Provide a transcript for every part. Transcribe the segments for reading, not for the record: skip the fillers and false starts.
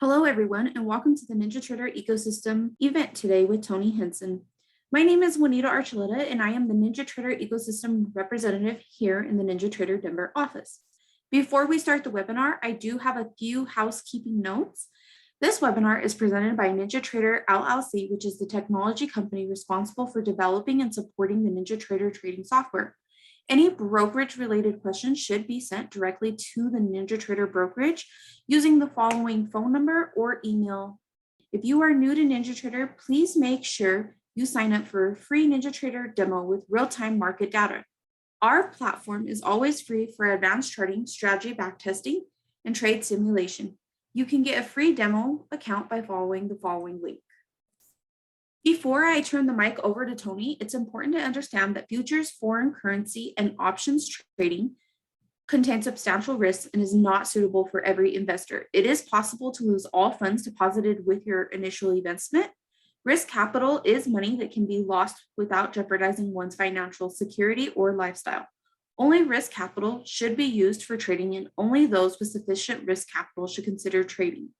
Hello, everyone, and welcome to the NinjaTrader Ecosystem event today with Toni Hansen. My name is Juanita Archuleta, and I am the NinjaTrader Ecosystem representative here in the NinjaTrader Denver office. Before we start the webinar, I do have a few housekeeping notes. This webinar is presented by NinjaTrader LLC, which is the technology company responsible for developing and supporting the NinjaTrader trading software. Any brokerage-related questions should be sent directly to the NinjaTrader brokerage using the following phone number or email. If you are new to NinjaTrader, please make sure you sign up for a free NinjaTrader demo with real-time market data. Our platform is always free for advanced charting, strategy backtesting, and trade simulation. You can get a free demo account by following the following link. Before I turn the mic over to Toni, it's important to understand that futures, foreign currency, and options trading contain substantial risks and is not suitable for every investor. It is possible to lose all funds deposited with your initial investment. Risk capital is money that can be lost without jeopardizing one's financial security or lifestyle. Only risk capital should be used for trading, and only those with sufficient risk capital should consider trading.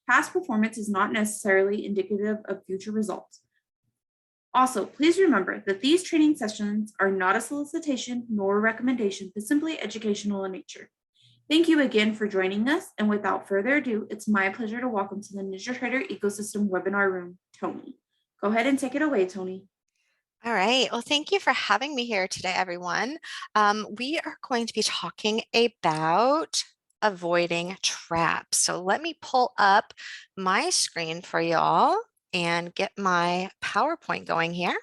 Past performance is not necessarily indicative of future results. Also, please remember that these training sessions are not a solicitation nor a recommendation, but simply educational in nature. Thank you again for joining us. And without further ado, it's my pleasure to welcome to the NinjaTrader Ecosystem webinar room, Toni. Go ahead and take it away, Toni. All right. Well, thank you for having me here today, everyone. We are going to be talking about avoiding traps. So let me pull up my screen for y'all and get my PowerPoint going here.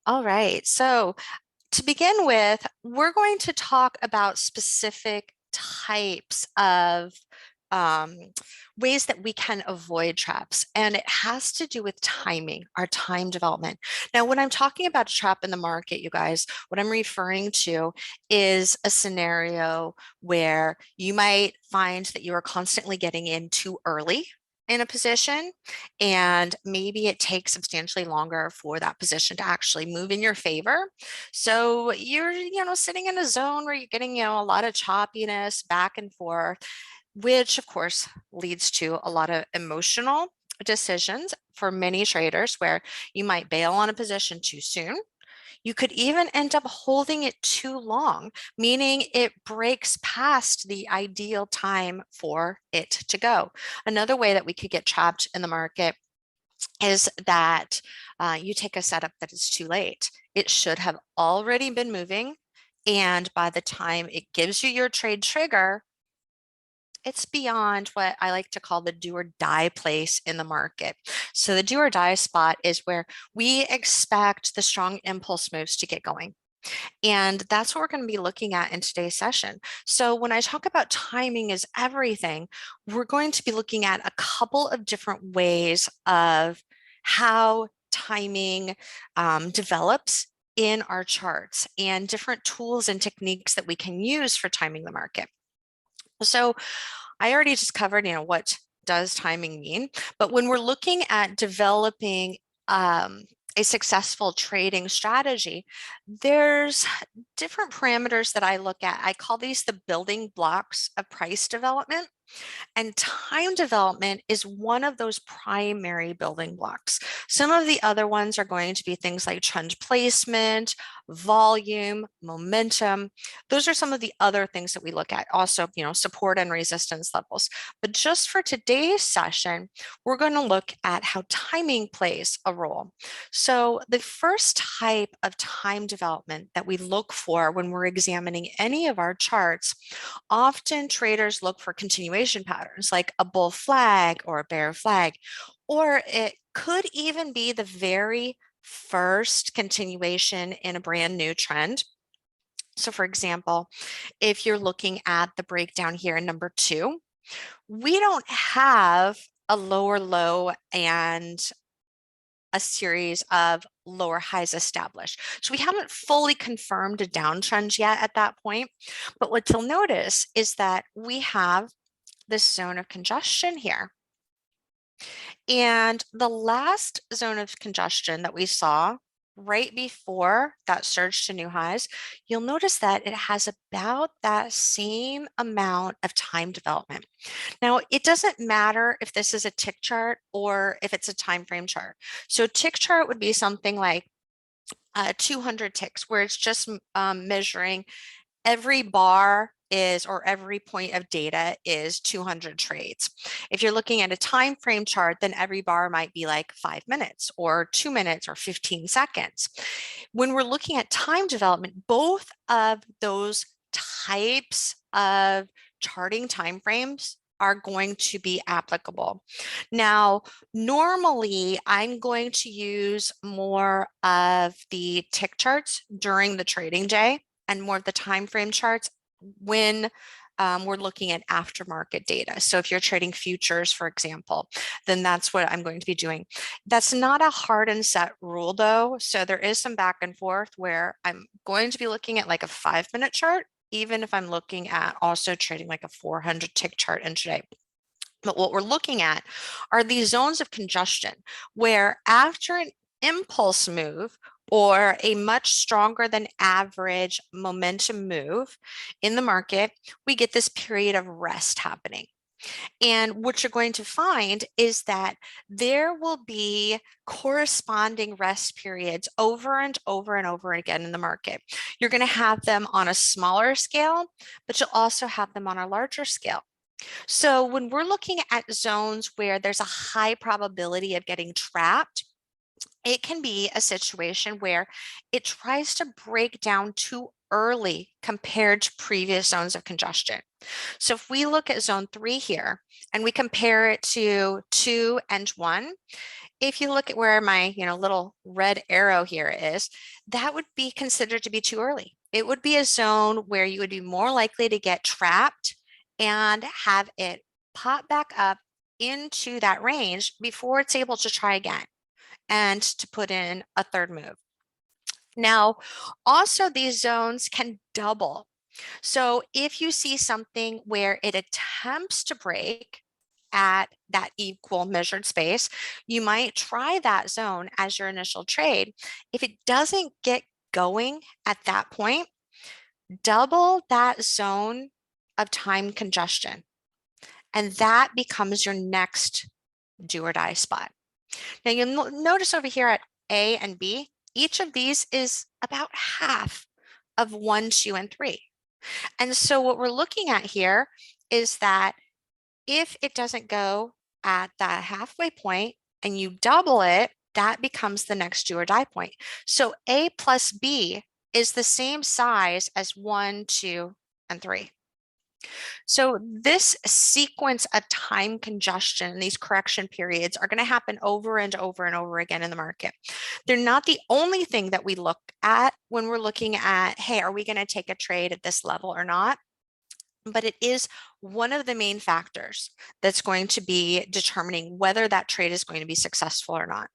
All right. So to begin with, we're going to talk about specific types of ways that we can avoid traps, and it has to do with timing, our time development. Now, when I'm talking about a trap in the market, you guys, what I'm referring to is a scenario where you might find that you are constantly getting in too early in a position, and maybe it takes substantially longer for that position to actually move in your favor. So you're, sitting in a zone where you're getting, a lot of choppiness back and forth, which of course leads to a lot of emotional decisions for many traders where you might bail on a position too soon. You could even end up holding it too long, meaning it breaks past the ideal time for it to go. Another way that we could get trapped in the market is that you take a setup that is too late. It should have already been moving, and by the time it gives you your trade trigger, it's beyond what I like to call the do or die place in the market. So the do or die spot is where we expect the strong impulse moves to get going. And that's what we're going to be looking at in today's session. So when I talk about timing is everything, we're going to be looking at a couple of different ways of how timing develops in our charts and different tools and techniques that we can use for timing the market. So I already just covered, what does timing mean? But when we're looking at developing a successful trading strategy, there's different parameters that I look at. I call these the building blocks of price development. And time development is one of those primary building blocks. Some of the other ones are going to be things like trend placement, volume, momentum. Those are some of the other things that we look at. Also, support and resistance levels. But just for today's session, we're going to look at how timing plays a role. So the first type of time development that we look for when we're examining any of our charts, often traders look for continuation patterns like a bull flag or a bear flag, or it could even be the very first continuation in a brand new trend. So for example, if you're looking at the breakdown here in number 2, we don't have a lower low and a series of lower highs established. So we haven't fully confirmed a downtrend yet at that point. But what you'll notice is that we have this zone of congestion here. And the last zone of congestion that we saw right before that surge to new highs, you'll notice that it has about that same amount of time development. Now, it doesn't matter if this is a tick chart or if it's a time frame chart. So tick chart would be something like 200 ticks, where it's just measuring every bar is, or every point of data is 200 trades. If you're looking at a time frame chart, then every bar might be like 5 minutes or 2 minutes or 15 seconds. When we're looking at time development, both of those types of charting time frames are going to be applicable. Now, normally I'm going to use more of the tick charts during the trading day and more of the time frame charts when we're looking at aftermarket data. So if you're trading futures, for example, then that's what I'm going to be doing. That's not a hard and set rule though. So there is some back and forth where I'm going to be looking at like a 5-minute chart, even if I'm looking at also trading like a 400 tick chart intraday. But what we're looking at are these zones of congestion where after an impulse move or a much stronger than average momentum move in the market, we get this period of rest happening. And what you're going to find is that there will be corresponding rest periods over and over and over again in the market. You're going to have them on a smaller scale, but you'll also have them on a larger scale. So when we're looking at zones where there's a high probability of getting trapped, it can be a situation where it tries to break down too early compared to previous zones of congestion. So if we look at zone 3 here and we compare it to 2 and 1, if you look at where my little red arrow here is, that would be considered to be too early. It would be a zone where you would be more likely to get trapped and have it pop back up into that range before it's able to try again and to put in a third move. Now, also these zones can double. So if you see something where it attempts to break at that equal measured space, you might try that zone as your initial trade. If it doesn't get going at that point, double that zone of time congestion, and that becomes your next do or die spot. Now you'll notice over here at A and B, each of these is about half of 1, 2, and 3. And so what we're looking at here is that if it doesn't go at that halfway point and you double it, that becomes the next do or die point. So A plus B is the same size as 1, 2, and 3. So this sequence of time congestion, these correction periods are going to happen over and over and over again in the market. They're not the only thing that we look at when we're looking at, hey, are we going to take a trade at this level or not? But it is one of the main factors that's going to be determining whether that trade is going to be successful or not.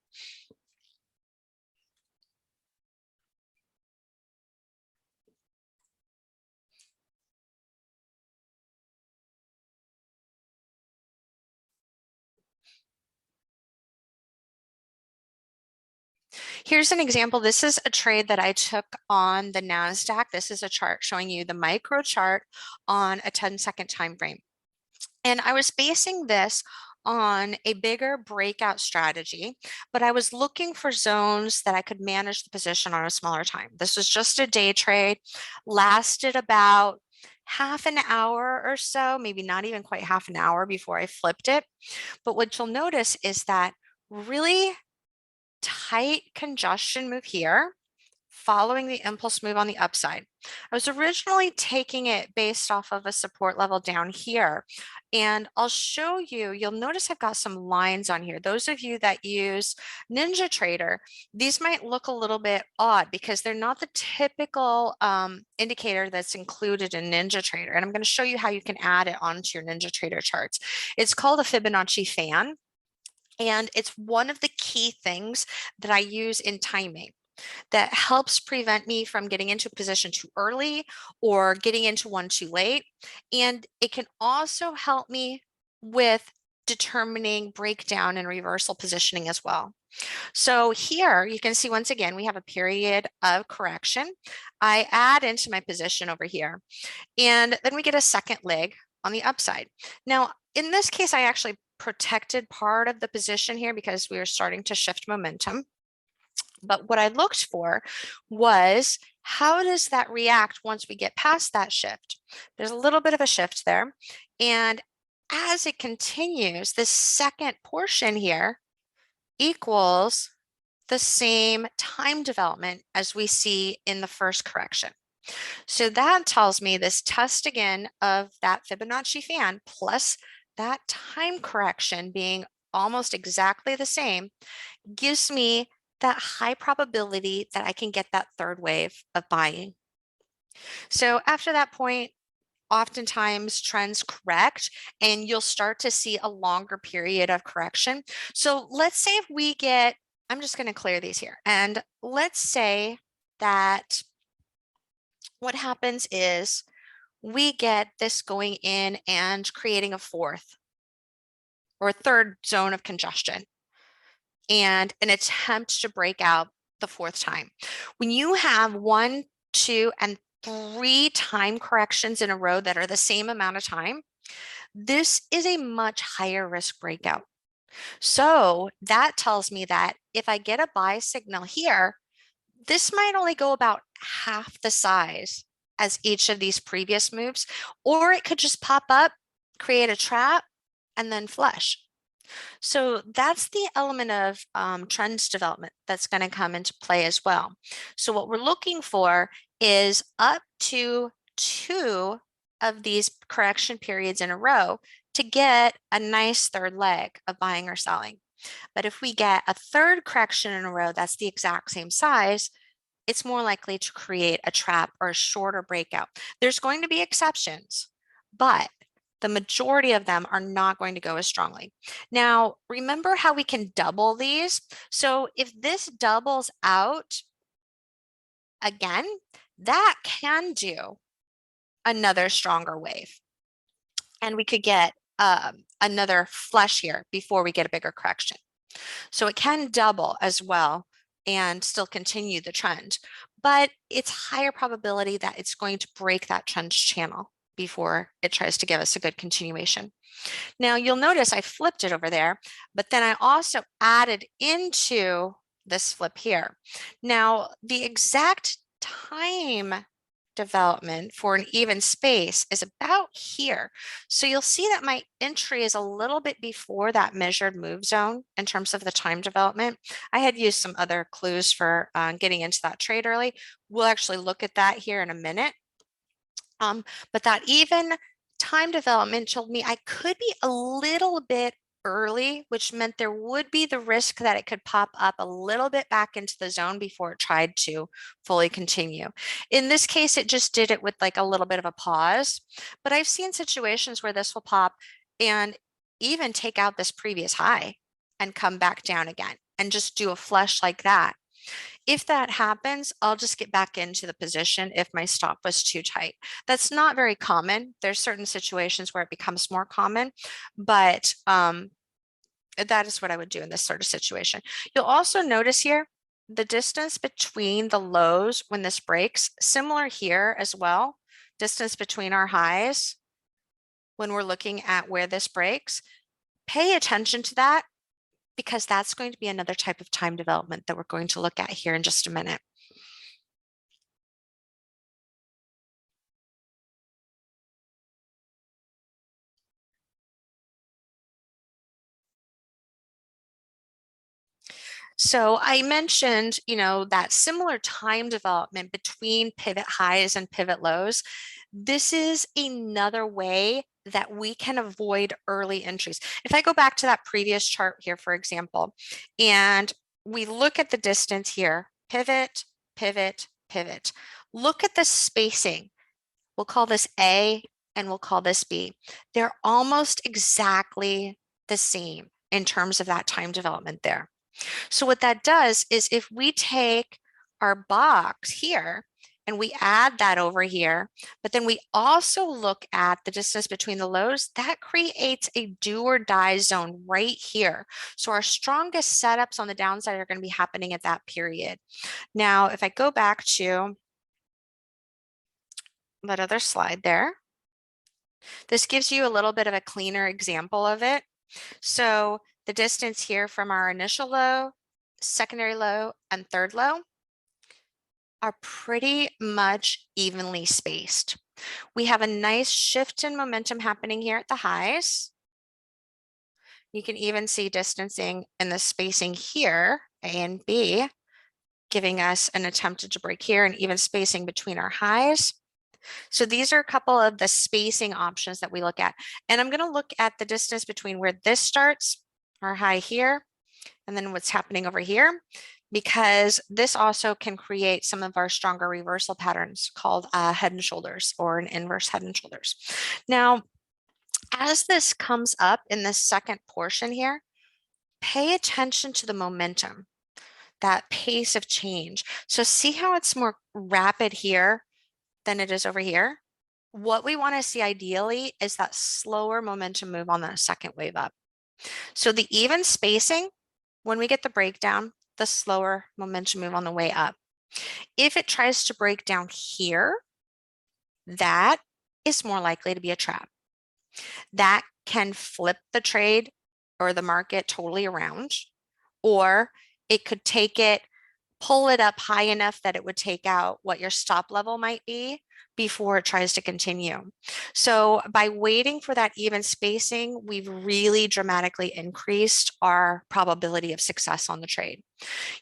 Here's an example. This is a trade that I took on the NASDAQ. This is a chart showing you the micro chart on a 10-second time frame. And I was basing this on a bigger breakout strategy, but I was looking for zones that I could manage the position on a smaller time. This was just a day trade, lasted about half an hour or so, maybe not even quite half an hour before I flipped it. But what you'll notice is that really tight congestion move here, following the impulse move on the upside. I was originally taking it based off of a support level down here. And I'll show you, you'll notice I've got some lines on here. Those of you that use NinjaTrader, these might look a little bit odd because they're not the typical indicator that's included in NinjaTrader. And I'm going to show you how you can add it onto your NinjaTrader charts. It's called a Fibonacci fan. And it's one of the key things that I use in timing that helps prevent me from getting into a position too early or getting into one too late. And it can also help me with determining breakdown and reversal positioning as well. So here you can see once again, we have a period of correction. I add into my position over here, and then we get a second leg on the upside. Now, in this case, I actually protected part of the position here because we were starting to shift momentum. But what I looked for was, how does that react once we get past that shift? There's a little bit of a shift there. And as it continues, this second portion here equals the same time development as we see in the first correction. So that tells me this test again of that Fibonacci fan plus that time correction being almost exactly the same gives me that high probability that I can get that third wave of buying. So after that point, oftentimes trends correct and you'll start to see a longer period of correction. So let's say if we get, I'm just going to clear these here. And let's say that what happens is we get this going in and creating a fourth or a third zone of congestion and an attempt to break out the fourth time. When you have 1, 2, and 3 time corrections in a row that are the same amount of time, this is a much higher risk breakout. So that tells me that if I get a buy signal here, this might only go about half the size as each of these previous moves, or it could just pop up, create a trap, and then flush. So that's the element of trends development that's going to come into play as well. So what we're looking for is up to 2 of these correction periods in a row to get a nice third leg of buying or selling. But if we get a third correction in a row that's the exact same size, it's more likely to create a trap or a shorter breakout. There's going to be exceptions, but the majority of them are not going to go as strongly. Now, remember how we can double these? So if this doubles out again, that can do another stronger wave. And we could get another flush here before we get a bigger correction. So it can double as well and still continue the trend, but it's higher probability that it's going to break that trend channel before it tries to give us a good continuation. Now you'll notice I flipped it over there, but then I also added into this flip here. Now the exact time development for an even space is about here. So you'll see that my entry is a little bit before that measured move zone in terms of the time development. I had used some other clues for getting into that trade early. We'll actually look at that here in a minute. But that even time development told me I could be a little bit early, which meant there would be the risk that it could pop up a little bit back into the zone before it tried to fully continue. In this case, it just did it with like a little bit of a pause, but I've seen situations where this will pop and even take out this previous high and come back down again and just do a flush like that. If that happens, I'll just get back into the position if my stop was too tight. That's not very common. There's certain situations where it becomes more common, but that is what I would do in this sort of situation. You'll also notice here the distance between the lows when this breaks, similar here as well, distance between our highs when we're looking at where this breaks. Pay attention to that, because that's going to be another type of time development that we're going to look at here in just a minute. So I mentioned, that similar time development between pivot highs and pivot lows. This is another way that we can avoid early entries. If I go back to that previous chart here, for example, and we look at the distance here, pivot, pivot, pivot. Look at the spacing. We'll call this A and we'll call this B. They're almost exactly the same in terms of that time development there. So what that does is if we take our box here and we add that over here, but then we also look at the distance between the lows, that creates a do or die zone right here. So our strongest setups on the downside are going to be happening at that period. Now, if I go back to that other slide there, this gives you a little bit of a cleaner example of it. So the distance here from our initial low, secondary low, and third low are pretty much evenly spaced. We have a nice shift in momentum happening here at the highs. You can even see distancing in the spacing here, A and B, giving us an attempted to break here and even spacing between our highs. So these are a couple of the spacing options that we look at. And I'm going to look at the distance between where this starts, our high here, and then what's happening over here, because this also can create some of our stronger reversal patterns called head and shoulders, or an inverse head and shoulders. Now, as this comes up in the second portion here, pay attention to the momentum, that pace of change. So see how it's more rapid here than it is over here? What we want to see ideally is that slower momentum move on the second wave up. So the even spacing, when we get the breakdown, the slower momentum move on the way up. If it tries to break down here, that is more likely to be a trap. That can flip the trade or the market totally around, or it could take it, pull it up high enough that it would take out what your stop level might be before it tries to continue. So by waiting for that even spacing, we've really dramatically increased our probability of success on the trade.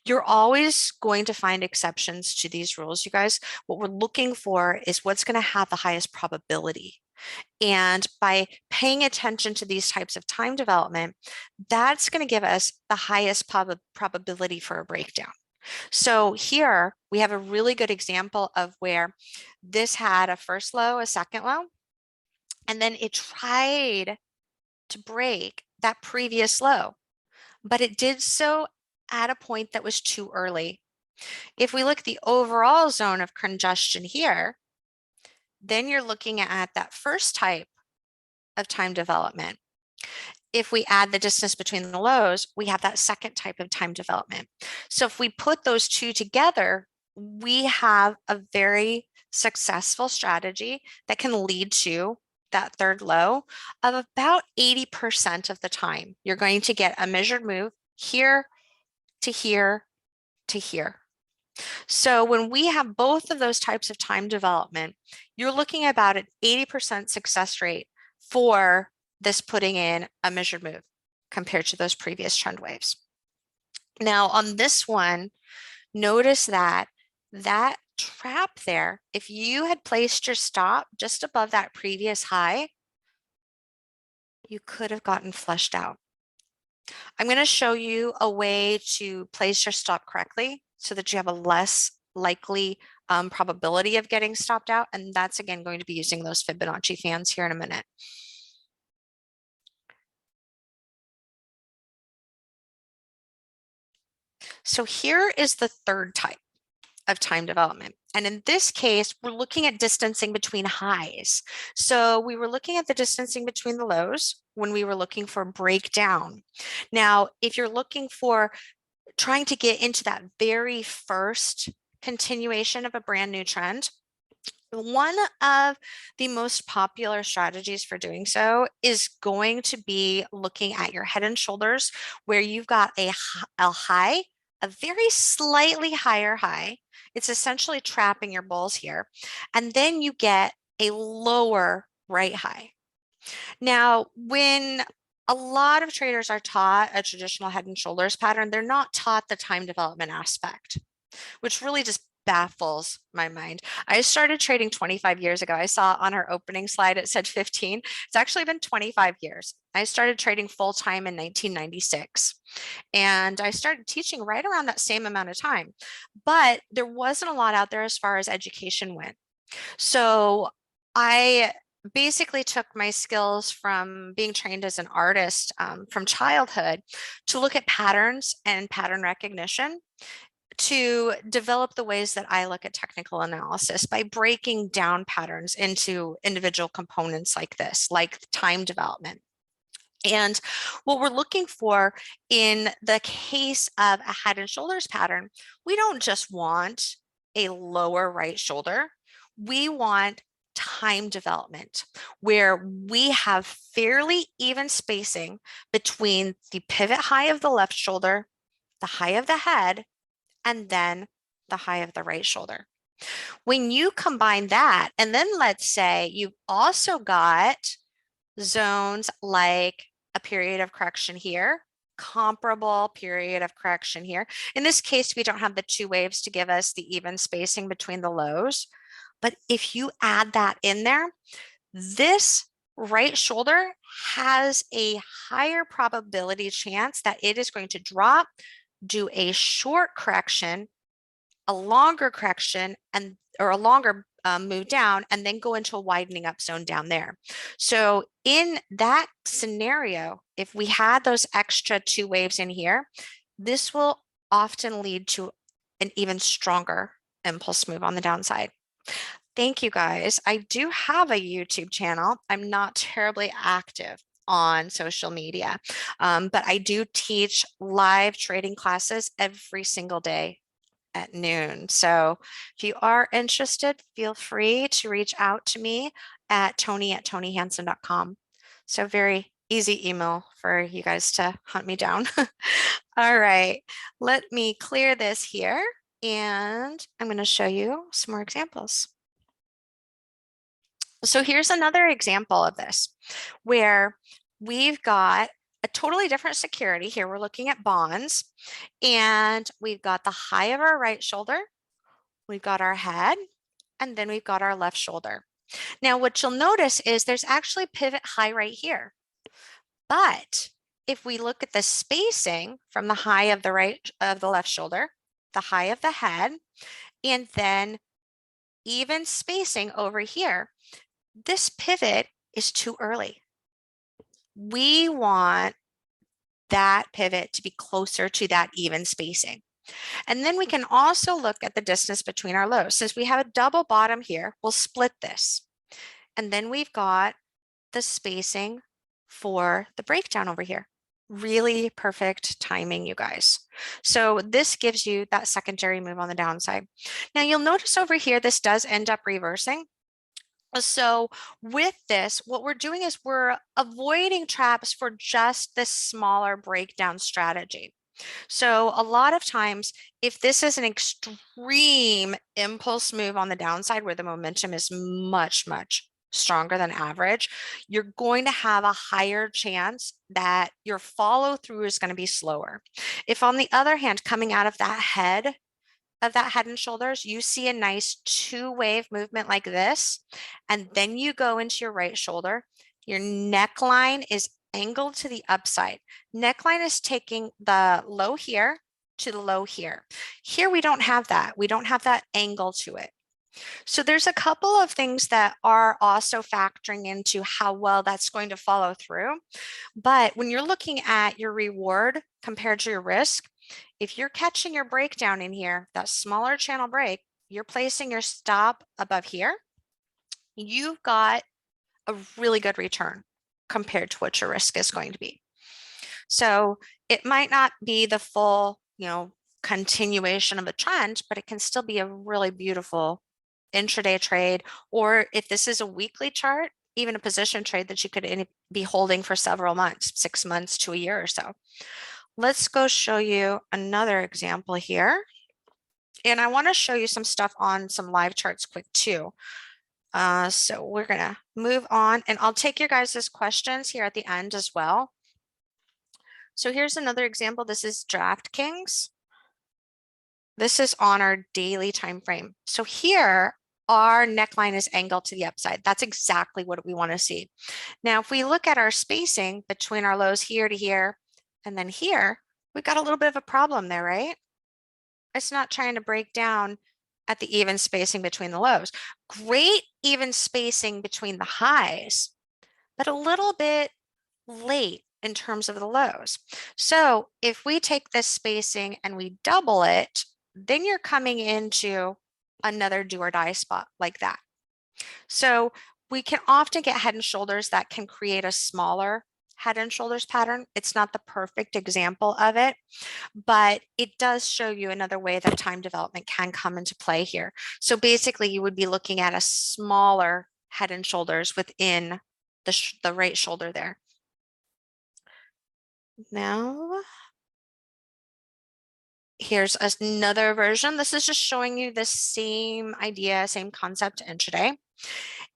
You're always going to find exceptions to these rules, you guys. What we're looking for is what's going to have the highest probability. And by paying attention to these types of time development, that's going to give us the highest probability for a breakdown. So here we have a really good example of where this had a first low, a second low, and then it tried to break that previous low, but it did so at a point that was too early. If we look at the overall zone of congestion here, then you're looking at that first type of time development. If we add the distance between the lows, we have that second type of time development. So if we put those two together, we have a very successful strategy that can lead to that third low of about 80% of the time. You're going to get a measured move here to here to here. So when we have both of those types of time development, you're looking at about an 80% success rate for this putting in a measured move compared to those previous trend waves. Now on this one, notice that that trap there, if you had placed your stop just above that previous high, you could have gotten flushed out. I'm going to show you a way to place your stop correctly so that you have a less likely probability of getting stopped out. And that's again going to be using those Fibonacci fans here in a minute. So here is the third type of time development. And in this case, we're looking at distancing between highs. So we were looking at the distancing between the lows when we were looking for breakdown. Now, if you're looking for trying to get into that very first continuation of a brand new trend, one of the most popular strategies for doing so is going to be looking at your head and shoulders where you've got a high, a very slightly higher high. It's essentially trapping your bulls here. And then you get a lower right high. Now, when a lot of traders are taught a traditional head and shoulders pattern, they're not taught the time development aspect, which really just baffles my mind. I started trading 25 years ago. I saw on our opening slide, it said 15. It's actually been 25 years. I started trading full time in 1996. And I started teaching right around that same amount of time. But there wasn't a lot out there as far as education went. So I basically took my skills from being trained as an artist from childhood to look at patterns and pattern recognition to develop the ways that I look at technical analysis by breaking down patterns into individual components like this, like time development. And what we're looking for in the case of a head and shoulders pattern, we don't just want a lower right shoulder. We want time development where we have fairly even spacing between the pivot high of the left shoulder, the high of the head, and then the high of the right shoulder. When you combine that, and then let's say you've also got zones like a period of correction here, comparable period of correction here. In this case, we don't have the two waves to give us the even spacing between the lows. But if you add that in there, this right shoulder has a higher probability chance that it is going to drop, do a short correction, a longer correction, and or a longer move down, and then go into a widening up zone down there. So in that scenario, if we had those extra two waves in here, this will often lead to an even stronger impulse move on the downside. Thank you guys. I do have a YouTube channel. I'm not terribly active on social media, but I do teach live trading classes every single day at noon. So if you are interested, feel free to reach out to me at toni@tonihansen.com. So very easy email for you guys to hunt me down. All right, let me clear this here and I'm going to show you some more examples. So here's another example of this where we've got a totally different security. Here we're looking at bonds and we've got the high of our right shoulder, we've got our head, and then we've got our left shoulder. Now what you'll notice is there's actually pivot high right here. But if we look at the spacing from the high of the left shoulder, the high of the head, and then even spacing over here, this pivot is too early. We want that pivot to be closer to that even spacing. And then we can also look at the distance between our lows. Since we have a double bottom here, we'll split this. And then we've got the spacing for the breakdown over here. Really perfect timing, you guys. So this gives you that secondary move on the downside. Now you'll notice over here, this does end up reversing. So with this, what we're doing is we're avoiding traps for just this smaller breakdown strategy. So a lot of times, if this is an extreme impulse move on the downside where the momentum is much, much stronger than average, you're going to have a higher chance that your follow through is going to be slower. If on the other hand, coming out of that head and shoulders, you see a nice two wave movement like this, and then you go into your right shoulder, your neckline is angled to the upside. Neckline is taking the low here to the low here. Here we don't have that. We don't have that angle to it. So there's a couple of things that are also factoring into how well that's going to follow through. But when you're looking at your reward compared to your risk, if you're catching your breakdown in here, that smaller channel break, you're placing your stop above here, you've got a really good return compared to what your risk is going to be. So it might not be the full, continuation of a trend, but it can still be a really beautiful intraday trade. Or if this is a weekly chart, even a position trade that you could be holding for several months, 6 months to a year or so. Let's go show you another example here. And I want to show you some stuff on some live charts quick too. So we're going to move on and I'll take your guys' questions here at the end as well. So here's another example. This is DraftKings. This is on our daily time frame. So here our neckline is angled to the upside. That's exactly what we want to see. Now, if we look at our spacing between our lows here to here, and then here, we've got a little bit of a problem there, right? It's not trying to break down at the even spacing between the lows. Great even spacing between the highs, but a little bit late in terms of the lows. So if we take this spacing and we double it, then you're coming into another do or die spot like that. So we can often get head and shoulders that can create a smaller head and shoulders pattern. It's not the perfect example of it, but it does show you another way that time development can come into play here. So basically you would be looking at a smaller head and shoulders within the right shoulder there. Now, here's another version. This is just showing you the same idea, same concept intraday.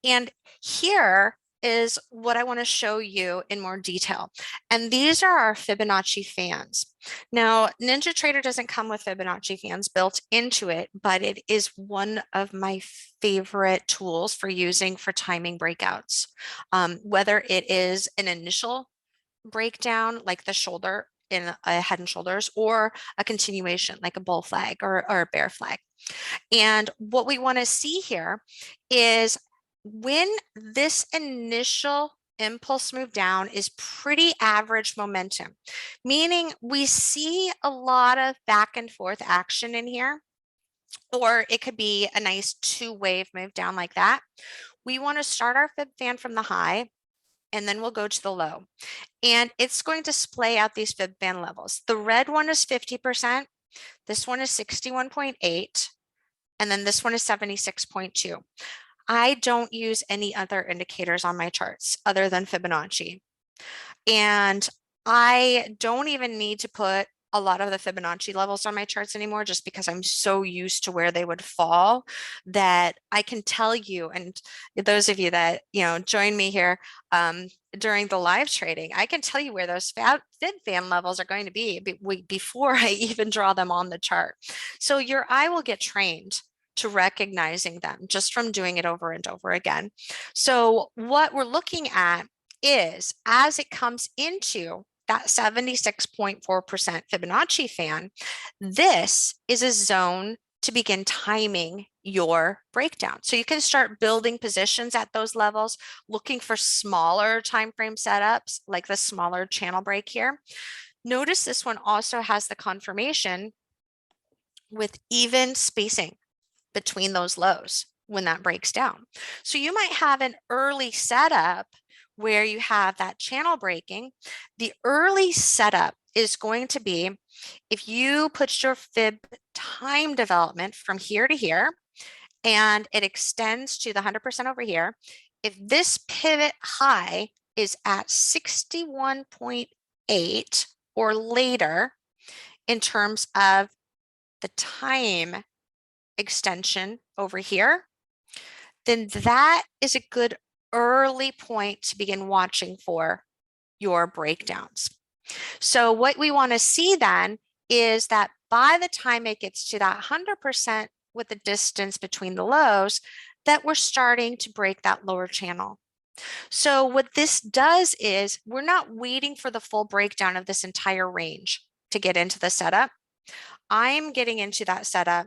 And here is what I want to show you in more detail. And these are our Fibonacci fans. Now, NinjaTrader doesn't come with Fibonacci fans built into it, but it is one of my favorite tools for using for timing breakouts. Whether it is an initial breakdown like the shoulder in a head and shoulders, or a continuation like a bull flag or a bear flag. And what we want to see here is when this initial impulse move down is pretty average momentum, meaning we see a lot of back and forth action in here, or it could be a nice two-wave move down like that. We want to start our fib fan from the high, and then we'll go to the low. And it's going to splay out these fib fan levels. The red one is 50%, this one is 61.8, and then this one is 76.2. I don't use any other indicators on my charts other than Fibonacci. And I don't even need to put a lot of the Fibonacci levels on my charts anymore, just because I'm so used to where they would fall that I can tell you, and those of you that join me here during the live trading, I can tell you where those fib fan levels are going to be before I even draw them on the chart. So your eye will get trained to recognizing them just from doing it over and over again. So what we're looking at is, as it comes into that 76.4% Fibonacci fan, this is a zone to begin timing your breakdown. So you can start building positions at those levels, looking for smaller time frame setups like the smaller channel break here. Notice this one also has the confirmation with even spacing between those lows when that breaks down. So you might have an early setup where you have that channel breaking. The early setup is going to be if you put your fib time development from here to here, and it extends to the 100% over here. If this pivot high is at 61.8 or later in terms of the time extension over here, then that is a good early point to begin watching for your breakdowns. So what we want to see then is that by the time it gets to that 100% with the distance between the lows, that we're starting to break that lower channel. So what this does is we're not waiting for the full breakdown of this entire range to get into the setup. I'm getting into that setup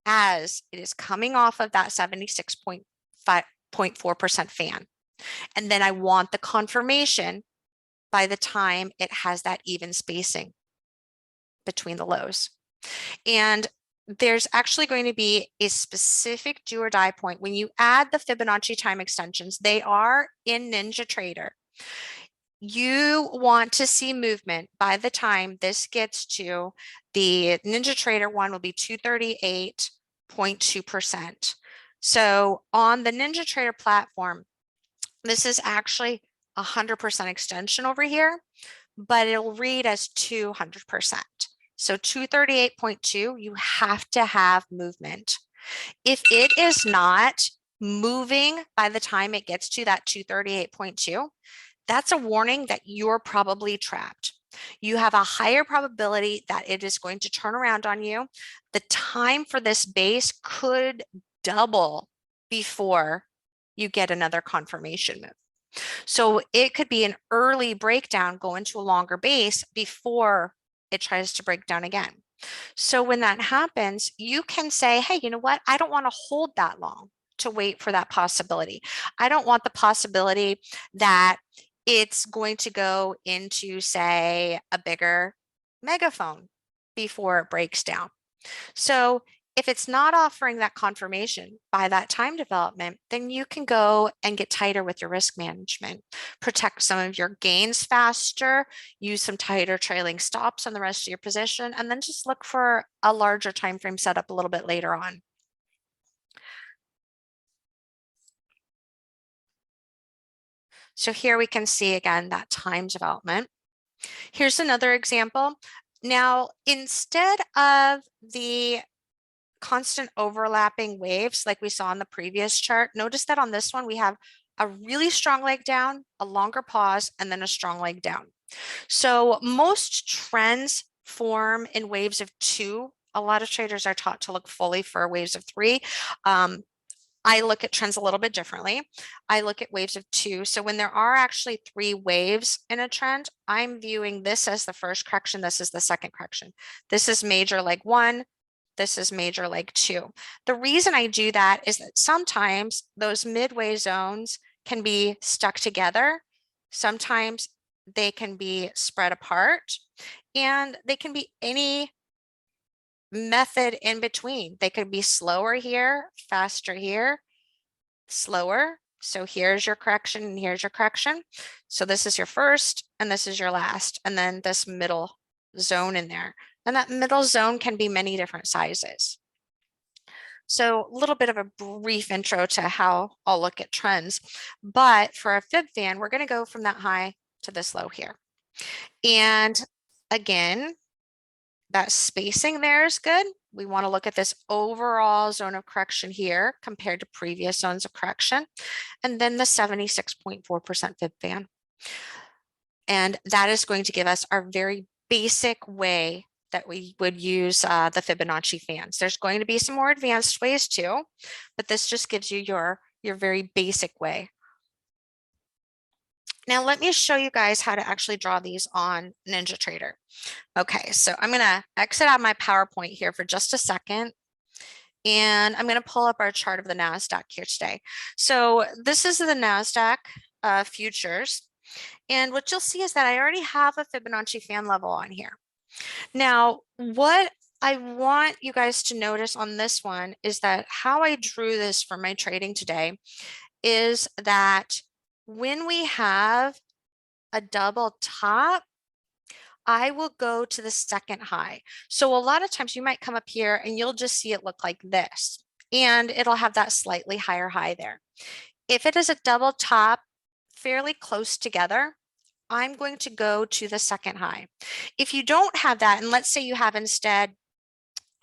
as it is coming off of that 76.4% fan. And then I want the confirmation by the time it has that even spacing between the lows. And there's actually going to be a specific do or die point. When you add the Fibonacci time extensions, they are in NinjaTrader. You want to see movement by the time this gets to the NinjaTrader one will be 238.2%. So on the NinjaTrader platform, this is actually 100% extension over here, but it'll read as 200%. So 238.2, you have to have movement. If it is not moving by the time it gets to that 238.2, that's a warning that you're probably trapped. You have a higher probability that it is going to turn around on you. The time for this base could double before you get another confirmation move. So it could be an early breakdown, go into a longer base before it tries to break down again. So when that happens, you can say, hey, you know what? I don't want to hold that long to wait for that possibility. I don't want the possibility that it's going to go into, say, a bigger megaphone before it breaks down. So if it's not offering that confirmation by that time development, then you can go and get tighter with your risk management, protect some of your gains faster, use some tighter trailing stops on the rest of your position, and then just look for a larger time frame setup a little bit later on. So here we can see again that time development. Here's another example. Now, instead of the constant overlapping waves like we saw in the previous chart, notice that on this one we have a really strong leg down, a longer pause, and then a strong leg down. So most trends form in waves of 2. A lot of traders are taught to look fully for waves of 3. I look at trends a little bit differently. I look at waves of 2. So when there are actually 3 waves in a trend, I'm viewing this as the first correction. This is the second correction. This is major leg 1. This is major leg 2. The reason I do that is that sometimes those midway zones can be stuck together. Sometimes they can be spread apart, and they can be any method in between. They could be slower here, faster here, slower. So here's your correction and here's your correction. So this is your first and this is your last, and then this middle zone in there. And that middle zone can be many different sizes. So a little bit of a brief intro to how I'll look at trends. But for a fib fan, we're going to go from that high to this low here. And again, that spacing there is good. We want to look at this overall zone of correction here compared to previous zones of correction, and then the 76.4% fib fan. And that is going to give us our very basic way that we would use the Fibonacci fans. There's going to be some more advanced ways too, but this just gives you your very basic way. Now let me show you guys how to actually draw these on NinjaTrader. Okay, so I'm going to exit out my PowerPoint here for just a second, and I'm going to pull up our chart of the NASDAQ here today. So this is the NASDAQ futures, and what you'll see is that I already have a Fibonacci fan level on here. Now, what I want you guys to notice on this one is that how I drew this for my trading today is that when we have a double top, I will go to the second high. So a lot of times you might come up here and you'll just see it look like this, and it'll have that slightly higher high there. If it is a double top fairly close together, I'm going to go to the second high. If you don't have that, and let's say you have instead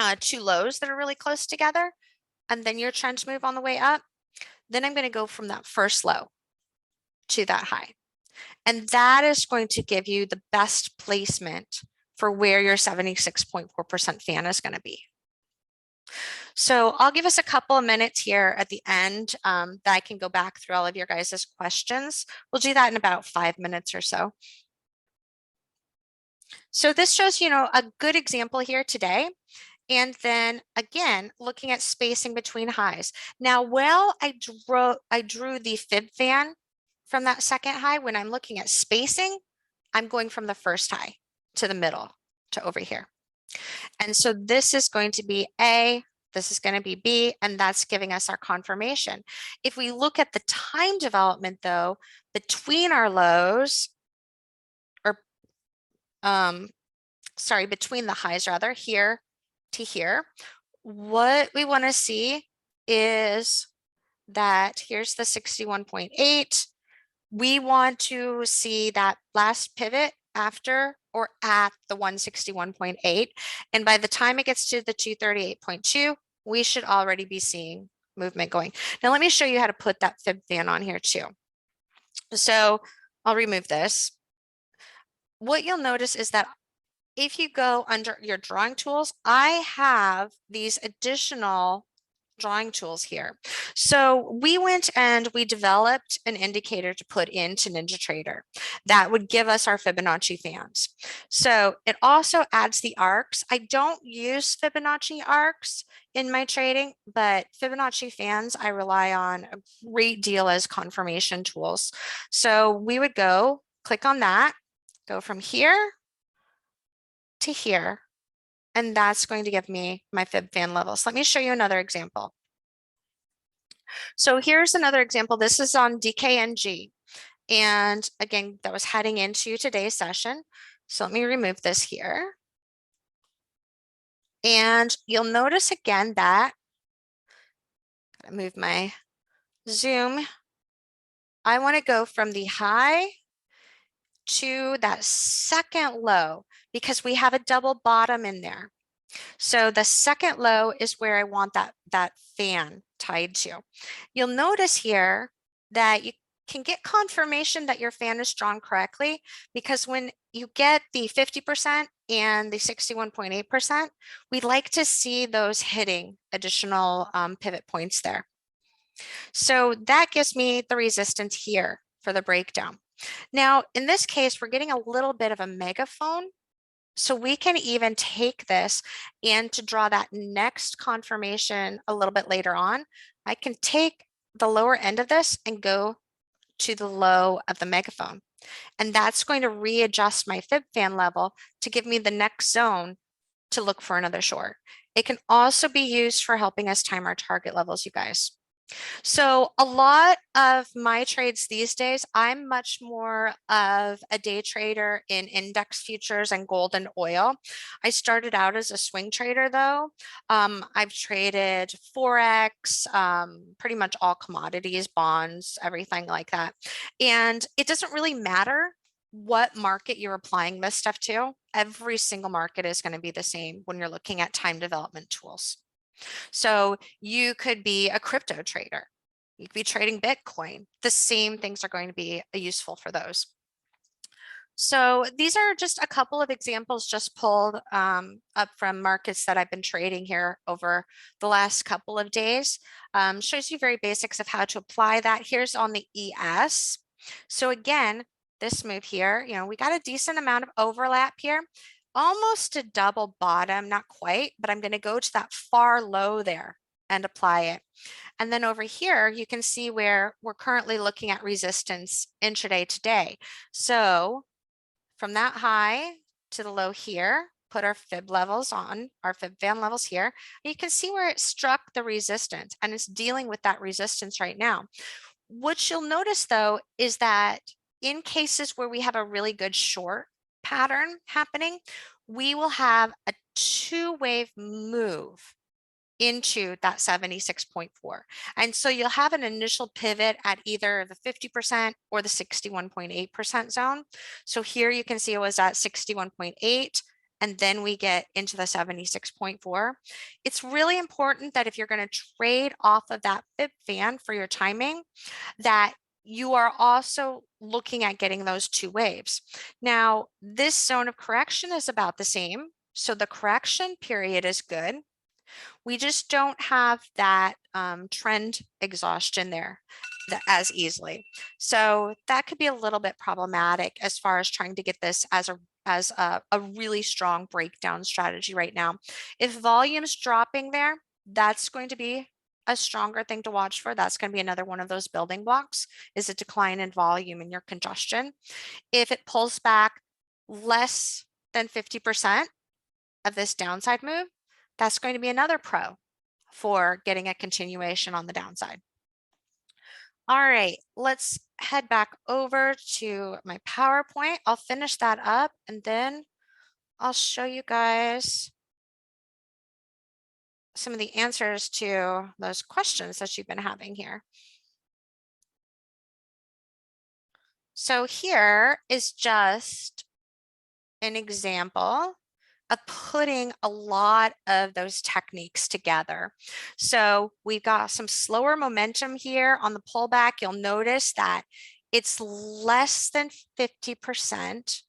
2 lows that are really close together, and then your trends move on the way up, then I'm going to go from that first low to that high. And that is going to give you the best placement for where your 76.4% fan is going to be. So I'll give us a couple of minutes here at the end that I can go back through all of your guys' questions. We'll do that in about 5 minutes or so. So this shows, a good example here today. And then again, looking at spacing between highs. Now, while I drew the fib fan from that second high, when I'm looking at spacing, I'm going from the first high to the middle to over here. And so this is going to be A, this is going to be B, and that's giving us our confirmation. If we look at the time development though, between our lows, or between the highs rather, here to here, what we want to see is that here's the 61.8. We want to see that last pivot after or at the 161.8. And by the time it gets to the 238.2, we should already be seeing movement going. Now, let me show you how to put that fib fan on here too. So I'll remove this. What you'll notice is that if you go under your drawing tools, I have these additional drawing tools here. So we went and we developed an indicator to put into NinjaTrader that would give us our Fibonacci fans. So it also adds the arcs. I don't use Fibonacci arcs in my trading, but Fibonacci fans I rely on a great deal as confirmation tools. So we would go click on that, go from here to here, And that's going to give me my fib fan levels. Let me show you another example. So here's another example. This is on DKNG. And again, that was heading into today's session. So let me remove this here. And you'll notice again that, I'm gonna move my zoom. I want to go from the high to that second low because we have a double bottom in there. So the second low is where I want that fan tied to. You'll notice here that you can get confirmation that your fan is drawn correctly because when you get the 50% and the 61.8%, we'd like to see those hitting additional pivot points there. So that gives me the resistance here for the breakdown. Now, in this case, we're getting a little bit of a megaphone. So we can even take this and to draw that next confirmation a little bit later on, I can take the lower end of this and go to the low of the megaphone. And that's going to readjust my fib fan level to give me the next zone to look for another short. It can also be used for helping us time our target levels, you guys. So a lot of my trades these days, I'm much more of a day trader in index futures and gold and oil. I started out as a swing trader though. I've traded Forex, pretty much all commodities, bonds, everything like that. And it doesn't really matter what market you're applying this stuff to. Every single market is going to be the same when you're looking at time development tools. So you could be a crypto trader. You could be trading Bitcoin. The same things are going to be useful for those. So these are just a couple of examples just pulled up from markets that I've been trading here over the last couple of days. Shows you very basics of how to apply that. Here's on the ES. So again, this move here, we got a decent amount of overlap here, almost a double bottom, not quite, but I'm going to go to that far low there and apply it. And then over here, you can see where we're currently looking at resistance intraday today. So from that high to the low here, put our fib levels on, our fib fan levels here. And you can see where it struck the resistance and it's dealing with that resistance right now. What you'll notice though is that in cases where we have a really good short pattern happening, we will have a two-wave move into that 76.4. And so you'll have an initial pivot at either the 50% or the 61.8% zone. So here you can see it was at 61.8 and then we get into the 76.4. It's really important that if you're going to trade off of that fib fan for your timing, that you are also looking at getting those two waves. Now, this zone of correction is about the same. So the correction period is good. We just don't have that trend exhaustion there as easily. So that could be a little bit problematic as far as trying to get this as a really strong breakdown strategy right now. If volume's dropping there, that's going to be a stronger thing to watch for. That's going to be another one of those building blocks, is a decline in volume in your congestion. If it pulls back less than 50% of this downside move, that's going to be another pro for getting a continuation on the downside. All right, let's head back over to my PowerPoint. I'll finish that up and then I'll show you guys some of the answers to those questions that you've been having here. So here is just an example of putting a lot of those techniques together. So we've got some slower momentum here on the pullback. You'll notice that it's less than 50%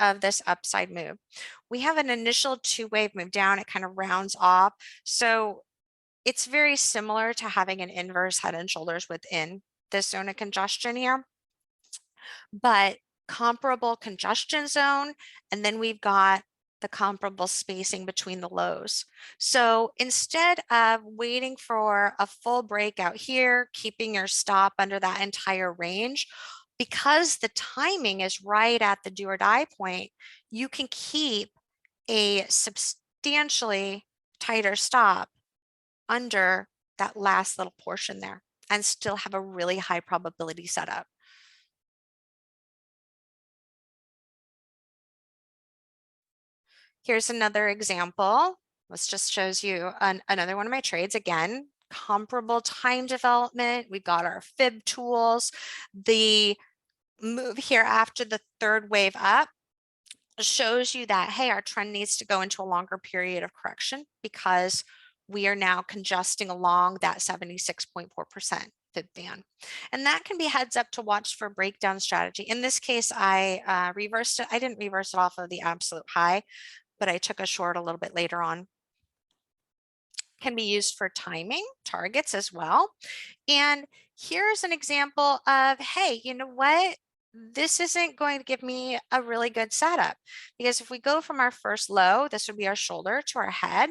of this upside move. We have an initial two-wave move down. It kind of rounds off. So it's very similar to having an inverse head and shoulders within this zone of congestion here, but comparable congestion zone. And then we've got the comparable spacing between the lows. So instead of waiting for a full breakout here, keeping your stop under that entire range, because the timing is right at the do or die point, you can keep a substantially tighter stop under that last little portion there and still have a really high probability setup. Here's another example. This just shows you another one of my trades. Again, comparable time development. We've got our fib tools. The move here after the third wave up shows you that, hey, our trend needs to go into a longer period of correction because we are now congesting along that 76.4% fib band. And that can be heads up to watch for breakdown strategy. In this case, I reversed it. I didn't reverse it off of the absolute high, but I took a short a little bit later on. Can be used for timing targets as well. And here's an example of, hey, you know what? This isn't going to give me a really good setup, because if we go from our first low, this would be our shoulder, to our head,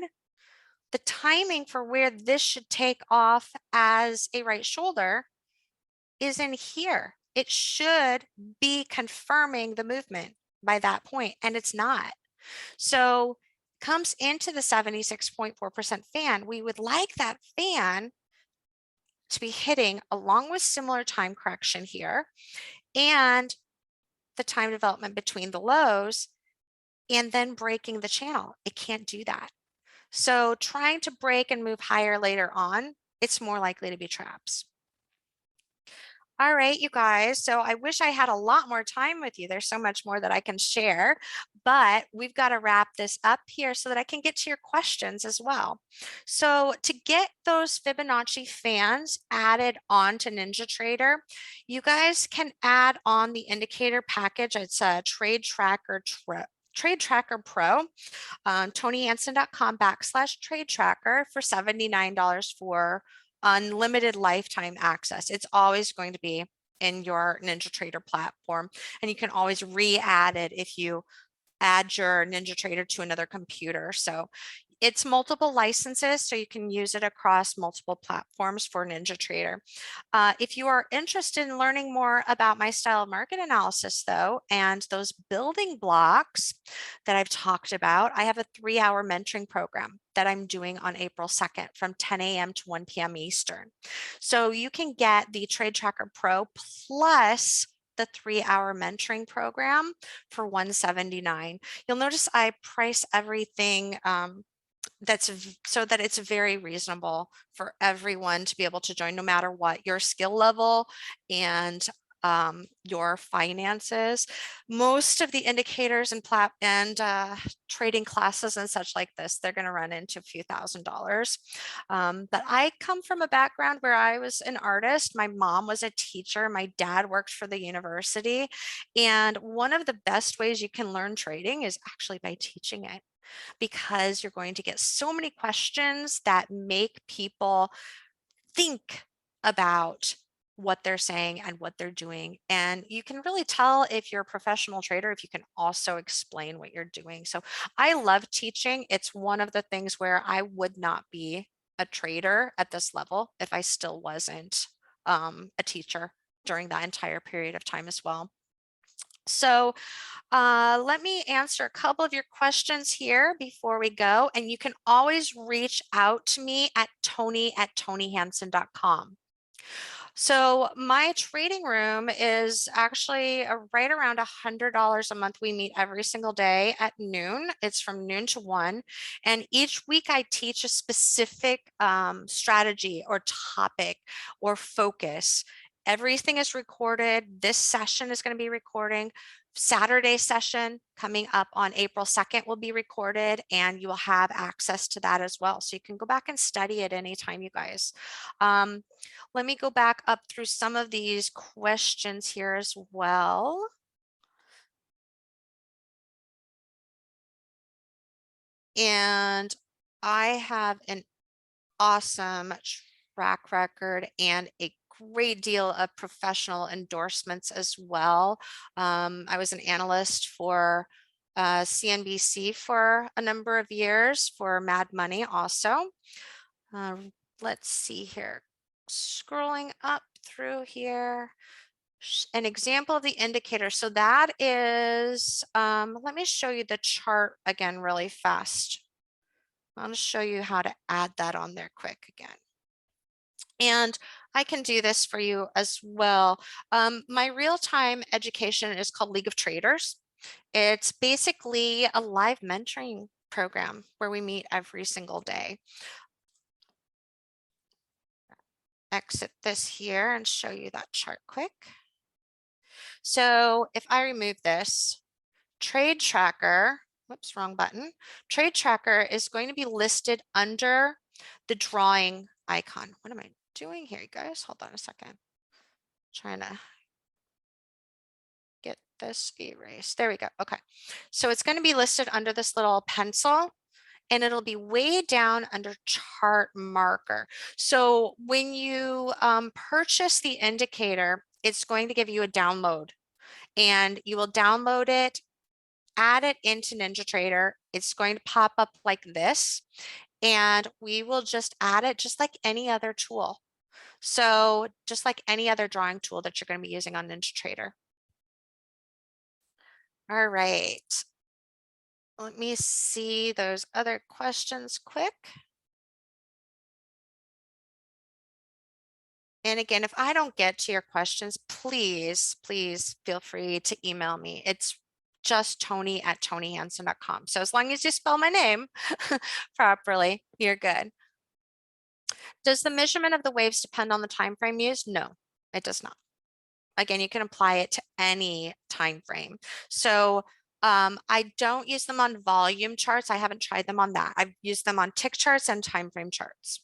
the timing for where this should take off as a right shoulder is in here. It should be confirming the movement by that point, and it's not. So comes into the 76.4% fan. We would like that fan to be hitting along with similar time correction here and the time development between the lows, and then breaking the channel. It can't do that. So trying to break and move higher later on, it's more likely to be traps. All right, you guys. So I wish I had a lot more time with you. There's so much more that I can share, but we've got to wrap this up here so that I can get to your questions as well. So to get those Fibonacci fans added on to NinjaTrader, you guys can add on the indicator package. It's a Trade Tracker Pro, ToniHansen.com/trade tracker for $79 for unlimited lifetime access. It's always going to be in your NinjaTrader platform, and you can always re-add it if you add your NinjaTrader to another computer. So it's multiple licenses, so you can use it across multiple platforms for NinjaTrader. If you are interested in learning more about my style of market analysis, though, and those building blocks that I've talked about, I have a 3-hour mentoring program that I'm doing on April 2nd from 10 a.m. to 1 p.m. Eastern. So you can get the Trade Tracker Pro plus the 3-hour mentoring program for $179. You'll notice I price everything so that it's very reasonable for everyone to be able to join, no matter what your skill level and your finances. Most of the indicators and trading classes and such like this, they're going to run into a few $1,000s. But I come from a background where I was an artist. My mom was a teacher. My dad worked for the university. And one of the best ways you can learn trading is actually by teaching it, because you're going to get so many questions that make people think about what they're saying and what they're doing. And you can really tell if you're a professional trader if you can also explain what you're doing. So I love teaching. It's one of the things where I would not be a trader at this level if I still wasn't a teacher during that entire period of time as well. So let me answer a couple of your questions here before we go. And you can always reach out to me at toni@tonihansen.com. So my trading room is actually right around $100 a month. We meet every single day at noon. It's from noon to 1. And each week I teach a specific strategy or topic or focus. Everything is recorded. This session is going to be recording. Saturday session coming up on April 2nd will be recorded, and you will have access to that as well. So you can go back and study it anytime, you guys. Let me go back up through some of these questions here as well. And I have an awesome track record and a great deal of professional endorsements as well. I was an analyst for CNBC for a number of years, for Mad Money also. Let's see here. Scrolling up through here. An example of the indicator. So that is, let me show you the chart again really fast. I'll just show you how to add that on there quick again. And I can do this for you as well. My real-time education is called League of Traders. It's basically a live mentoring program where we meet every single day. Exit this here and show you that chart quick. So if I remove this, Trade Tracker, whoops, wrong button. Trade Tracker is going to be listed under the drawing icon. What am I doing here, you guys? Hold on a second. Trying to get this erased. There we go. Okay. So it's going to be listed under this little pencil, and it'll be way down under chart marker. So when you purchase the indicator, it's going to give you a download, and you will download it, add it into NinjaTrader. It's going to pop up like this, and we will just add it just like any other tool. So just like any other drawing tool that you're going to be using on NinjaTrader. All right. Let me see those other questions quick. And again, if I don't get to your questions, please feel free to email me. It's just Toni@ToniHansen.com. So as long as you spell my name properly, you're good. Does the measurement of the waves depend on the time frame used? No, it does not. Again, you can apply it to any time frame. So I don't use them on volume charts. I haven't tried them on that. I've used them on tick charts and time frame charts.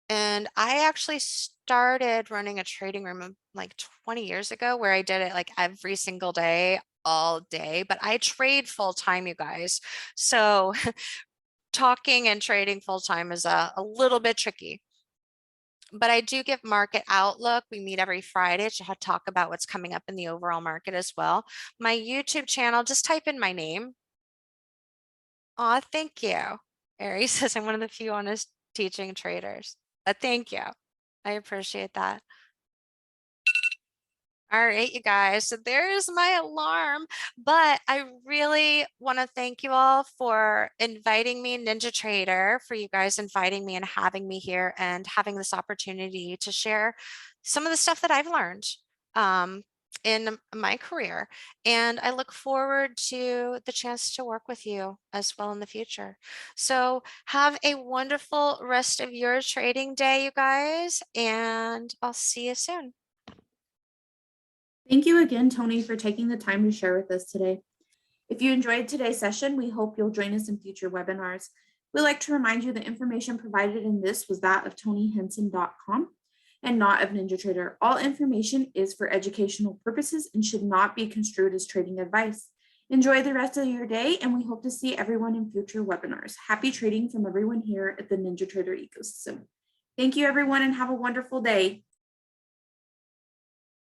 And I actually started running a trading room like 20 years ago where I did it like every single day, all day, but I trade full time, you guys. So talking and trading full time is a little bit tricky. But I do give market outlook. We meet every Friday to talk about what's coming up in the overall market as well. My YouTube channel, just type in my name. Aw, thank you. Ari says I'm one of the few honest teaching traders. Thank you. I appreciate that. All right, you guys, so there's my alarm, but I really want to thank you all for inviting me, NinjaTrader, for you guys inviting me and having me here and having this opportunity to share some of the stuff that I've learned in my career. And I look forward to the chance to work with you as well in the future. So have a wonderful rest of your trading day, you guys, and I'll see you soon. Thank you again, Toni, for taking the time to share with us today. If you enjoyed today's session, we hope you'll join us in future webinars. We'd like to remind you the information provided in this was that of ToniHansen.com and not of NinjaTrader. All information is for educational purposes and should not be construed as trading advice. Enjoy the rest of your day, and we hope to see everyone in future webinars. Happy trading from everyone here at the NinjaTrader ecosystem. Thank you, everyone, and have a wonderful day.